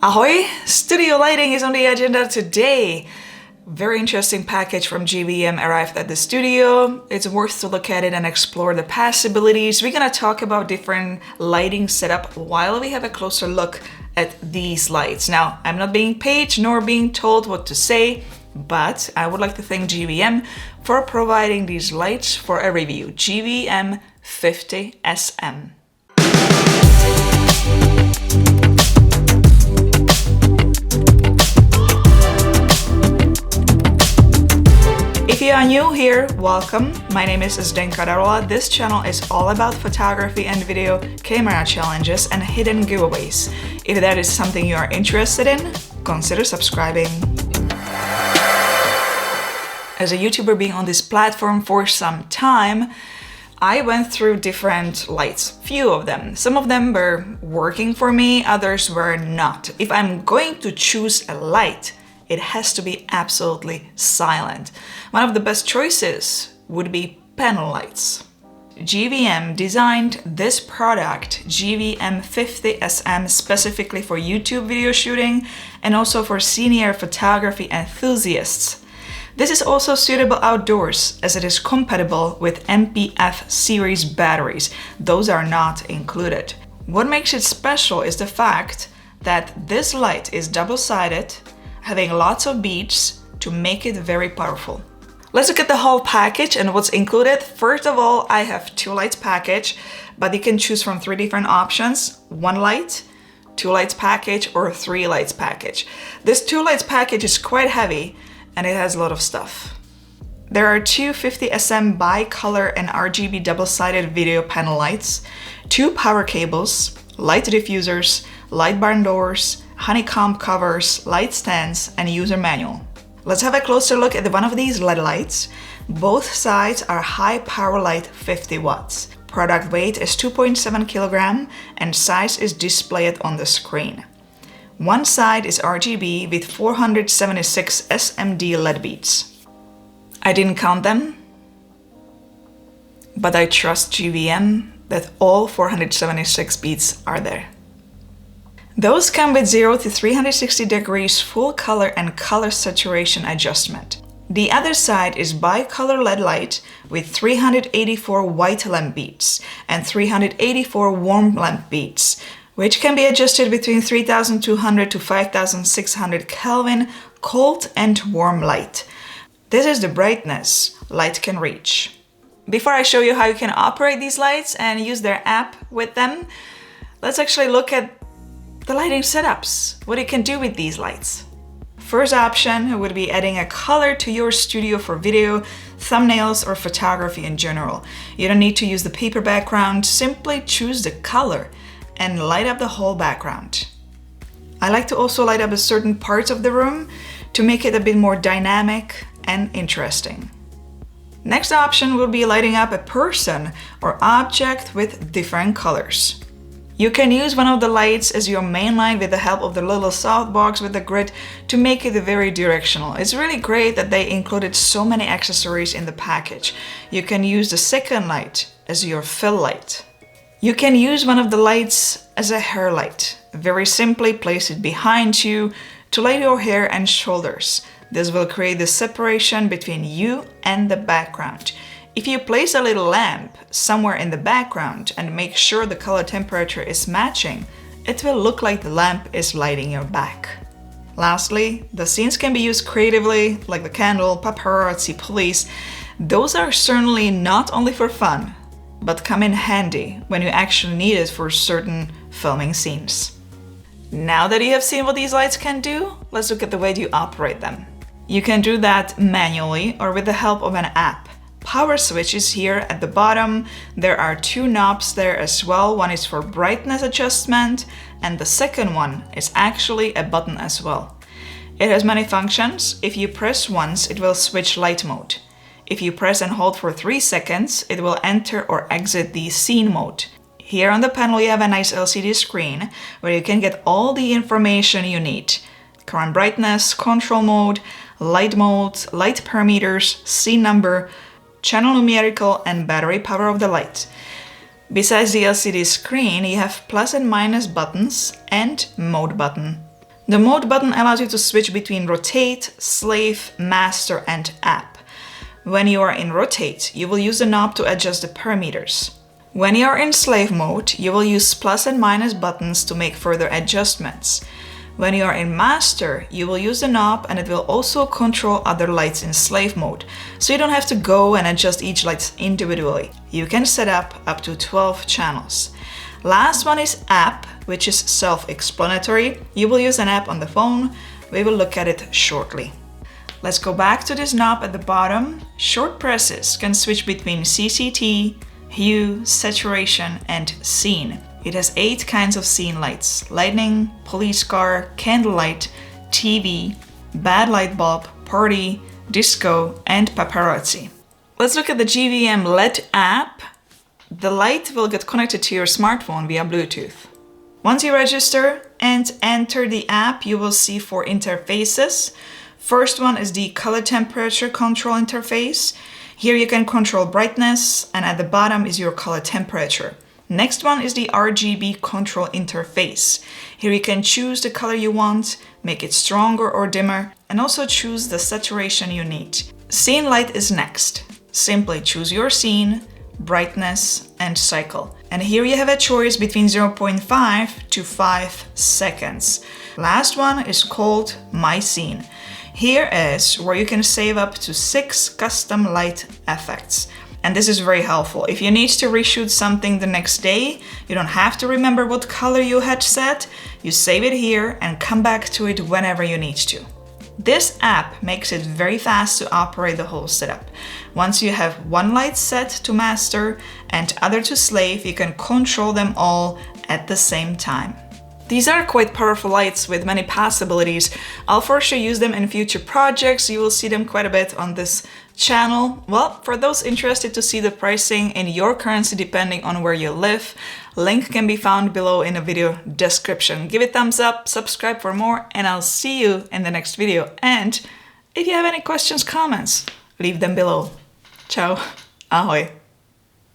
Ahoy! Studio lighting is on the agenda today. Very interesting package from GVM arrived at the studio. It's worth to look at it and explore the possibilities. We're gonna talk about different lighting setup while we have a closer look at these lights. Now, I'm not being paid nor being told what to say, but I would like to thank GVM for providing these lights for a review. GVM 50SM. If you are new here, welcome. My name is Zdenka Darola. This channel is all about photography and video, camera challenges, and hidden giveaways. If that is something you are interested in, consider subscribing. As a YouTuber being on this platform for some time, I went through different lights, few of them. Some of them were working for me, others were not. If I'm going to choose a light, it has to be absolutely silent. One of the best choices would be panel lights. GVM designed this product, GVM 50SM, specifically for YouTube video shooting and also for senior photography enthusiasts. This is also suitable outdoors as it is compatible with MPF series batteries. Those are not included. What makes it special is the fact that this light is double-sided, having lots of beads to make it very powerful. Let's look at the whole package and what's included. First of all, I have 2 lights package, but you can choose from 3 different options: 1 light, 2 lights package, or 3 lights package. This 2 lights package is quite heavy and it has a lot of stuff. There are 2 50SM bi-color and RGB double-sided video panel lights, 2 power cables, light diffusers, light barn doors, honeycomb covers, light stands, and user manual. Let's have a closer look at one of these LED lights. Both sides are high power light 50 watts. Product weight is 2.7 kilogram and size is displayed on the screen. One side is RGB with 476 SMD LED beads. I didn't count them, but I trust GVM that all 476 beads are there. Those come with 0 to 360 degrees full color and color saturation adjustment. The other side is bi-color LED light with 384 white lamp beads and 384 warm lamp beads, which can be adjusted between 3200 to 5600 Kelvin cold and warm light. This is the brightness light can reach. Before I show you how you can operate these lights and use their app with them, let's actually look at the lighting setups, what you can do with these lights. First option would be adding a color to your studio for video, thumbnails, or photography in general. You don't need to use the paper background, simply choose the color and light up the whole background. I like to also light up a certain parts of the room to make it a bit more dynamic and interesting. Next option will be lighting up a person or object with different colors. You can use one of the lights as your main light with the help of the little softbox with the grid to make it very directional. It's really great that they included so many accessories in the package. You can use the second light as your fill light. You can use one of the lights as a hair light. Very simply place it behind you to light your hair and shoulders. This will create the separation between you and the background. If you place a little lamp somewhere in the background and make sure the color temperature is matching, it will look like the lamp is lighting your back. Lastly, the scenes can be used creatively, like the candle, paparazzi, police. Those are certainly not only for fun, but come in handy when you actually need it for certain filming scenes. Now that you have seen what these lights can do, let's look at the way you operate them. You can do that manually or with the help of an app. Power switch is here at the bottom. There are 2 knobs there as well. One is for brightness adjustment and the second one is actually a button as well. It has many functions. If you press once, it will switch light mode. If you press and hold for 3 seconds, it will enter or exit the scene mode. Here on the panel you have a nice LCD screen where you can get all the information you need. Current brightness, control mode, light parameters, scene number, channel numerical, and battery power of the light. Besides the LCD screen, you have plus and minus buttons and mode button. The mode button allows you to switch between rotate, slave, master, and app. When you are in rotate, you will use the knob to adjust the parameters. When you are in slave mode, you will use plus and minus buttons to make further adjustments. When you are in master, you will use the knob and it will also control other lights in slave mode, so you don't have to go and adjust each light individually. You can set up to 12 channels. Last one is app, which is self-explanatory. You will use an app on the phone. We will look at it shortly. Let's go back to this knob at the bottom. Short presses can switch between CCT, hue, saturation, and scene. It has 8 kinds of scene lights: lightning, police car, candlelight, TV, bad light bulb, party, disco, and paparazzi. Let's look at the GVM LED app. The light will get connected to your smartphone via Bluetooth. Once you register and enter the app, you will see 4 interfaces. First one is the color temperature control interface. Here you can control brightness, and at the bottom is your color temperature. Next one is the RGB control interface. Here you can choose the color you want, make it stronger or dimmer, and also choose the saturation you need. Scene light is next. Simply choose your scene, brightness, and cycle. And here you have a choice between 0.5 to 5 seconds. Last one is called My Scene. Here is where you can save up to 6 custom light effects. And this is very helpful. If you need to reshoot something the next day, you don't have to remember what color you had set. You save it here and come back to it whenever you need to. This app makes it very fast to operate the whole setup. Once you have one light set to master and other to slave, you can control them all at the same time. These are quite powerful lights with many possibilities. I'll for sure use them in future projects. You will see them quite a bit on this channel. Well, for those interested to see the pricing in your currency depending on where you live, link can be found below in the video description. Give it a thumbs up, subscribe for more, and I'll see you in the next video. And if you have any questions, comments, leave them below. Ciao, ahoj.